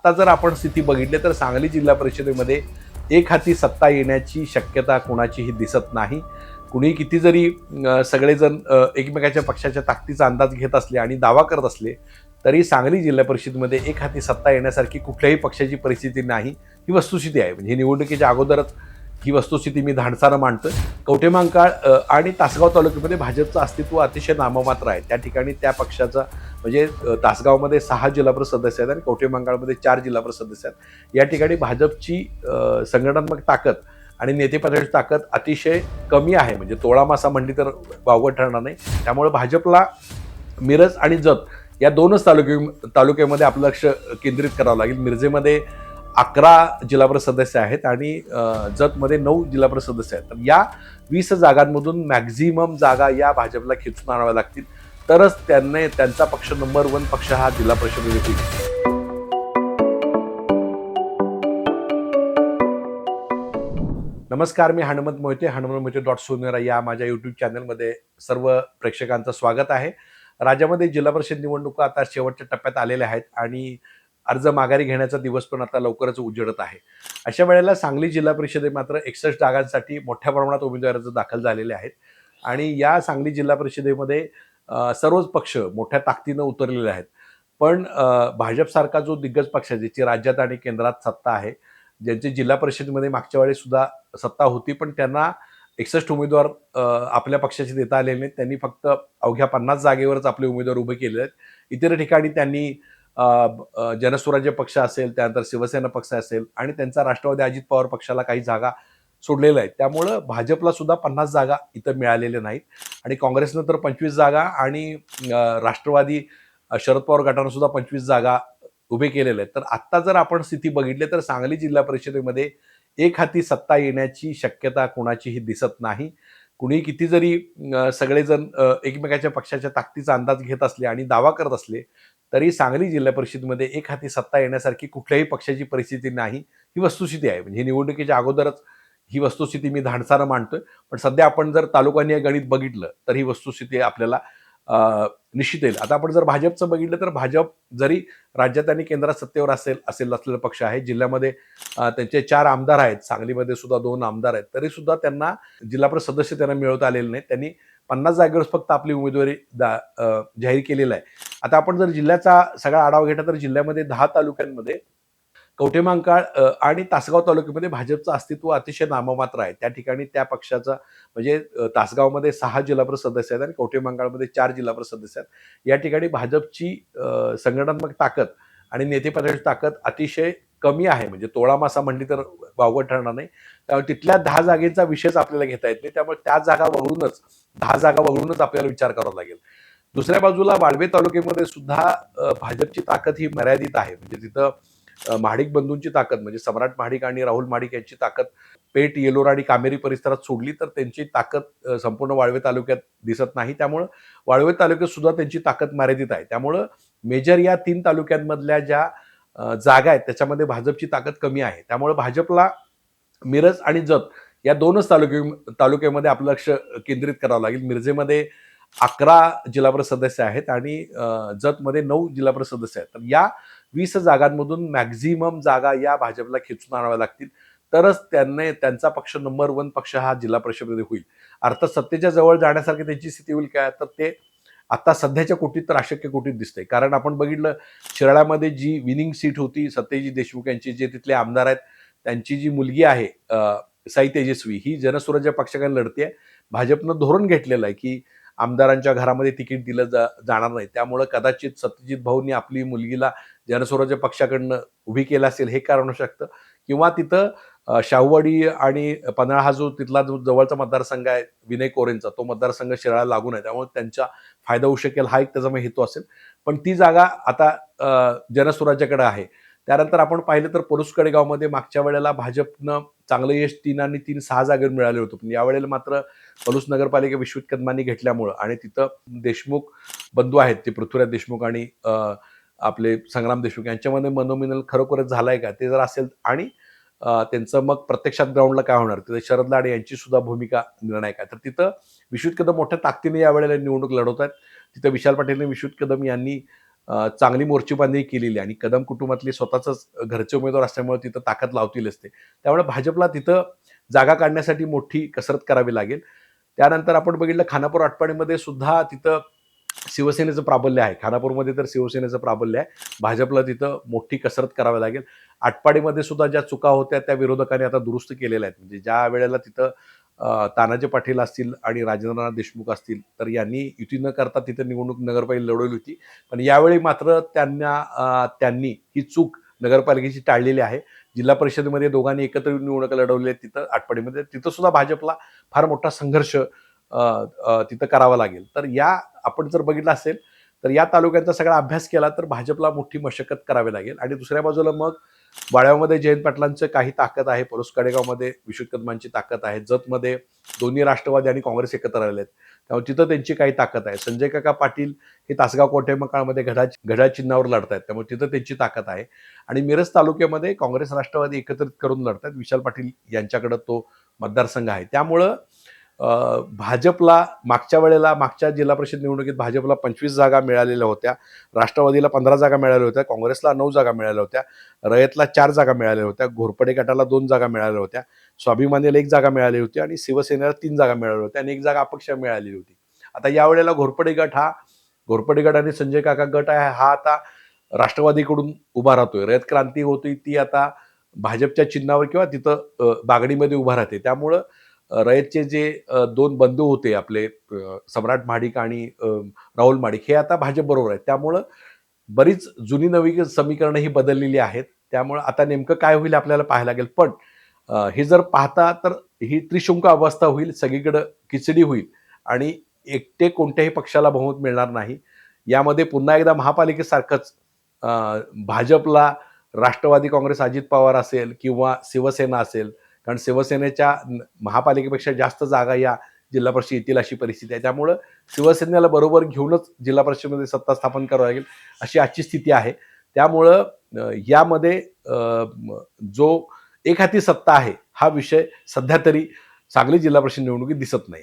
आत्ता जर आपण स्थिती बघितली तर सांगली जिल्हा परिषदेमध्ये एक हाती सत्ता येण्याची शक्यता कोणाचीही दिसत नाही. कुणी किती जरी सगळेजण एकमेकाच्या पक्षाच्या ताकदीचा अंदाज घेत असले आणि दावा करत असले तरी सांगली जिल्हा परिषदेमध्ये एक हाती सत्ता येण्यासारखी कुठल्याही पक्षाची परिस्थिती नाही, ही वस्तुस्थिती आहे. म्हणजे निवडणुकीच्या अगोदरच ही वस्तुस्थिती मी धाडसानं मांडतोय. कवठेमहांकाळ आणि तासगाव तालुक्यामध्ये भाजपचं अस्तित्व अतिशय नाममात्र आहे. त्या ठिकाणी त्या पक्षाचा म्हणजे तासगावमध्ये 6 जिल्हा परिषद सदस्य आहेत आणि कवठेमहांकाळमध्ये 4 जिल्हा परिषद सदस्य आहेत. या ठिकाणी भाजपची संघटनात्मक ताकद आणि नेतेपदाची ताकद अतिशय कमी आहे. म्हणजे तोळा मासा म्हणली तर वावगं ठरणार नाही. त्यामुळे भाजपला मिरज आणि जत या दोनच तालुक्यामध्ये आपलं लक्ष केंद्रित करावं लागेल. मिरजेमध्ये 11 जिल्हा परिषद सदस्य आहेत आणि जतमध्ये 9 जिल्हा परिषद सदस्य आहेत. तर या 20 जागांमधून मॅक्झिमम जागा या भाजपला खेचून आणाव्या लागतील, तरच त्यांचा पक्ष नंबर 1 पक्ष हा जिल्हा परिषदेमध्ये होईल. नमस्कार, मी हनुमंत मोहिते, हनुमंतमोहिते.सोनेरा या माझ्या यूट्यूब चॅनलमध्ये सर्व प्रेक्षकांचं स्वागत आहे. राज्यामध्ये जिल्हा परिषद निवडणुका आता शेवटच्या टप्प्यात आलेल्या आहेत आणि अर्ज माघारी घेण्याचा दिवस पण आता लवकरच उजेडत आहे. अशा वेळेला सांगली जिल्हा परिषदेत मात्र 61 जागांसाठी मोठ्या प्रमाणात उमेदवार अर्ज दाखल झालेले आहेत आणि या सांगली जिल्हा परिषदेमध्ये सर्वच पक्ष मोठ्या ताकदीनं उतरलेले आहेत. पण भाजपसारखा जो दिग्गज पक्ष आहे, ज्याची राज्यात आणि केंद्रात सत्ता आहे, ज्यांची जिल्हा परिषदेमध्ये मागच्या वेळेस सुद्धा सत्ता होती, पण त्यांना 61 उमेदवार आपल्या पक्षाचे देता आलेले नाहीत. त्यांनी फक्त अवघ्या 50 जागेवरच आपले उमेदवार उभे केले आहेत. इतर ठिकाणी त्यांनी जनस्वराज्य पक्ष असेल, त्यानंतर शिवसेना पक्ष असेल आणि त्यांचा राष्ट्रवादी अजित पवार पक्षाला काही जागा सोडलेल्या आहेत. त्यामुळं भाजपला सुद्धा 50 जागा इथं मिळालेल्या नाहीत आणि काँग्रेसनं तर 25 जागा आणि राष्ट्रवादी शरद पवार गटानं सुद्धा 25 जागा उभे केलेले आहेत. तर आत्ता जर आपण स्थिती बघितली तर सांगली जिल्हा परिषदेमध्ये एक हाती सत्ता येण्याची शक्यता कोणाचीही दिसत नाही. कुणी किती जरी सगळेजण एकमेकाच्या पक्षाच्या ताकदीचा अंदाज घेत असले आणि दावा करत असले तरी सांगली जिल्हा परिषदेमध्ये एक हाती सत्ता येण्यासारखी कुठल्याही पक्षाची परिस्थिती नाही, ही वस्तुस्थिती आहे. म्हणजे निवडणुकीच्या अगोदरच ही वस्तुस्थिती मी धाडसानं मांडतोय. पण सध्या आपण जर तालुकानिहाय गणित बघितलं तर ही वस्तुस्थिती आपल्याला निश्चित येईल. आता आपण जर भाजपचं बघितलं तर भाजप जरी राज्यात आणि केंद्रात सत्तेवर असलेला पक्ष आहे, जिल्ह्यामध्ये त्यांचे 4 आमदार आहेत, सांगलीमध्ये सुद्धा 2 आमदार आहेत, तरी सुद्धा त्यांना जिल्हा परिषद सदस्य त्यांना मिळवता आलेले नाहीत. त्यांनी 50 जागेवर फक्त आपली उमेदवारी जाहीर केलेला आहे. आता आपण जर जिल्ह्याचा सगळा आढावा घेतला तर जिल्ह्यामध्ये 10 तालुक्यांमध्ये कवठेमहांकाळ आणि तासगाव तालुक्यामध्ये भाजपचं अस्तित्व अतिशय नाममात्र आहे. त्या ठिकाणी त्या पक्षाचा म्हणजे तासगावमध्ये 6 जिल्हा परिषद सदस्य आहेत आणि कवठेमहांकाळमध्ये 4 जिल्हा परिषद सदस्य आहेत. या ठिकाणी भाजपची संघटनात्मक ताकद आणि नेतेपदाची ताकद अतिशय कमी आहे. म्हणजे तोळा मासा म्हणली तर वावगं ठरणार नाही. त्यामुळे तिथल्या 10 जागेचा विषयच आपल्याला घेता येत नाही. त्यामुळे त्या जागा वगळूनच 10 जागा वगळूनच आपल्याला विचार करावा लागेल. दुसऱ्या बाजूला वाळवे तालुक्यामध्ये सुद्धा भाजपची ताकद ही मर्यादित आहे. म्हणजे तिथं महाडिक बंधूंची ताकद म्हणजे सम्राट महाडिक आणि राहुल महाडिक यांची ताकद पेठ, येलोरा आणि कामेरी परिसरात सोडली तर त्यांची ताकद संपूर्ण वाळवे तालुक्यात दिसत नाही. त्यामुळं वाळवे तालुक्यात सुद्धा त्यांची ताकद मर्यादित आहे. त्यामुळं मेजर या 3 तालुक्यांमधल्या ज्या जागा आहेत त्याच्यामध्ये भाजपची ताकद कमी आहे. त्यामुळे भाजपला मिरज आणि जत या 2च तालुक्यामध्ये आपलं लक्ष केंद्रित करावं लागेल. मिरजेमध्ये 11 जिल्हा परिषद सदस्य आहेत आणि जतमध्ये 9 जिल्हा परिषद सदस्य आहेत. तर या 20 जागांमधून मॅक्झिमम जागा या भाजपला खेचून आणाव्या लागतील, तरच त्यांचा पक्ष नंबर 1 पक्ष हा जिल्हा परिषदेमध्ये होईल. अर्थात सत्तेच्या जवळ जाण्यासारखी त्यांची स्थिती होईल काय, तर ते आता सध्याच्या कोटीत तर अशक्य कोटीत दिसतंय. कारण आपण बघितलं शिराळ्यामध्ये जी विनिंग सीट होती सत्यजित देशमुख यांची, जे तिथले आमदार आहेत, त्यांची जी मुलगी आहे साई तेजस्वी, ही जनस्वराज्य पक्षाकडे लढते. भाजपनं धोरण घेतलेलं आहे की आमदारांच्या घरामध्ये तिकीट दिलं जाणार नाही. त्यामुळं कदाचित सत्यजित भाऊंनी आपली मुलगीला जनस्वराज्य पक्षाकडनं उभी केलं असेल, हे कारण असू शकतं. किंवा तिथं शाहूवाडी आणि पन्हाळा हा जो तिथला जो जवळचा मतदारसंघ आहे विनय कोरेंचा, तो मतदारसंघ शिराळा लागून आहे. त्यामुळे त्यांचा फायदा होऊ शकेल, हा एक त्याचा मग हेतू असेल. पण ती जागा आता जनस्वराज्याकडे आहे. त्यानंतर आपण पाहिलं तर परुसकडे गावमध्ये मागच्या वेळेला भाजपनं चांगलं यश 3 आणि 3 6 जागेवर मिळालं होतं. पण यावेळेला मात्र पलूस नगरपालिका विश्वित कदमांनी घेतल्यामुळं आणि तिथं देशमुख बंधू आहेत, ते पृथ्वीराज देशमुख आणि आपले संग्राम देशमुख यांच्यामध्ये मनोमिलन खरोखरच झालाय का, ते जर असेल आणि त्यांचं मग प्रत्यक्षात ग्राउंडला काय होणार, तिथे शरद लाडे यांची सुद्धा भूमिका निर्णायक आहे. तर तिथं विश्वित कदम मोठ्या ताकदीने यावेळेला निवडणूक लढवत आहेत. तिथं विशाल पाटील आणि विश्वित कदम यांनी चांगली मोर्चेबांधणी केलेली आहे आणि कदम कुटुंबातले स्वतःच घरचे उमेदवार असल्यामुळे तिथं ताकद लावतीलच ते. त्यामुळे भाजपला तिथं जागा काढण्यासाठी मोठी कसरत करावी लागेल. त्यानंतर आपण बघितलं खानापूर आटपाडीमध्ये सुद्धा तिथं शिवसेनेचं प्राबल्य आहे. खानापूरमध्ये तर शिवसेनेचं प्राबल्य आहे. भाजपला तिथं मोठी कसरत करावी लागेल. आटपाडीमध्ये सुद्धा ज्या चुका होत्या त्या विरोधकांनी आता दुरुस्त केलेल्या आहेत. म्हणजे ज्या वेळेला तिथं तानाजी पाटील असतील आणि राजेंद्रनाथ देशमुख असतील, तर यांनी युती न करता तिथं निवडणूक नगरपालिका लढवली होती. पण यावेळी मात्र त्यांनी ही चूक नगरपालिकेची टाळलेली आहे. जिल्हा परिषदेमध्ये दोघांनी एकत्र निवडणुका लढवल्या आहेत तिथं आटपाडीमध्ये. तिथं सुद्धा भाजपला फार मोठा संघर्ष तिथं करावा लागेल. तर आपण जर बघितलं असेल, तर या तालुक्यांचा सगळा अभ्यास केला तर भाजपला मोठी मशक्कत करावी लागेल आणि दुसऱ्या बाजूला मग वाड्यामध्ये जयंत पाटलांचं काही ताकद आहे. पळूस कडेगावमध्ये विश्वजित कदमांची ताकद आहे. जतमध्ये दोन्ही राष्ट्रवादी आणि काँग्रेस एकत्र आलेले आहेत. त्यामुळे तिथं त्यांची काही ताकद आहे. संजय काका पाटील हे तासगाव कोटेमकाळमध्ये घड्याळ चिन्हावर लढतायत. त्यामुळे तिथं त्यांची ताकद आहे. आणि मिरज तालुक्यामध्ये काँग्रेस राष्ट्रवादी एकत्रित करून लढतायत. विशाल पाटील यांच्याकडे तो मतदारसंघ आहे. त्यामुळं भाजपला मागच्या जिल्हा परिषद निवडणुकीत भाजपला 25 जागा मिळालेल्या होत्या. राष्ट्रवादीला 15 जागा मिळाल्या होत्या. काँग्रेसला 9 जागा मिळाल्या होत्या. रयतला 4 जागा मिळाल्या होत्या. घोरपडे गटाला 2 जागा मिळाल्या होत्या. स्वाभिमानीला 1 जागा मिळाली होती आणि शिवसेनेला 3 जागा मिळाल्या होत्या आणि 1 जागा अपक्ष मिळालेली होती. आता यावेळेला घोरपडे गट आणि संजय काका गट आहे हा आता राष्ट्रवादीकडून उभा राहतोय. रयत क्रांती होती ती आता भाजपच्या चिन्हावर किंवा तिथं बागडीमध्ये उभा राहते. त्यामुळं रयतचे जे 2 बंधू होते आपले सम्राट महाडिक आणि राहुल महाडिक हे आता भाजप बरोबर आहेत. त्यामुळं बरीच जुनी नवी समीकरणं ही बदललेली आहेत. त्यामुळं आता नेमकं काय होईल आपल्याला पाहायला लागेल. पण हे जर पाहता तर ही त्रिशंकू अवस्था होईल, सगळीकडं खिचडी होईल आणि एकटे कोणत्याही पक्षाला बहुमत मिळणार नाही. यामध्ये पुन्हा एकदा महापालिकेसारखंच भाजपला राष्ट्रवादी काँग्रेस अजित पवार असेल किंवा शिवसेना असेल, कारण शिवसेनेच्या महापालिकेपेक्षा जास्त जागा या जिल्हा परिषद येतील अशी परिस्थिती आहे. त्यामुळं शिवसेनेला बरोबर घेऊनच जिल्हा परिषदेमध्ये सत्ता स्थापन करावी लागेल अशी आजची स्थिती आहे. त्यामुळं यामध्ये जो एकहाती सत्ता आहे हा विषय सध्या तरी सांगली जिल्हा परिषद निवडणुकीत दिसत नाही.